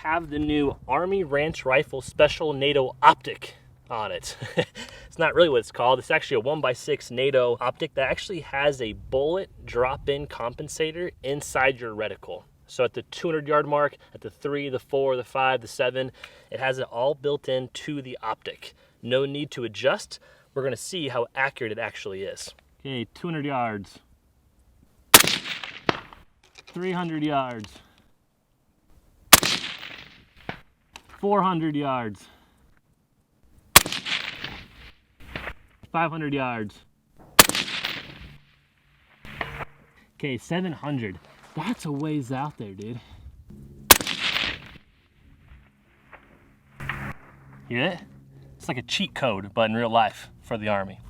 have the new Army Ranch Rifle Special NATO optic on it. It's not really what it's called. It's actually a 1x6 NATO optic that actually has a bullet drop-in compensator inside your reticle. So at the 200-yard mark, at the 3, the 4, the 5, the 7, it has it all built into the optic. No need to adjust. We're gonna see how accurate it actually is. Okay, 200 yards. 300 yards. 400 yards. 500 yards. Okay, 700. That's a ways out there, dude. Hear it? It's like a cheat code, but in real life for the Army.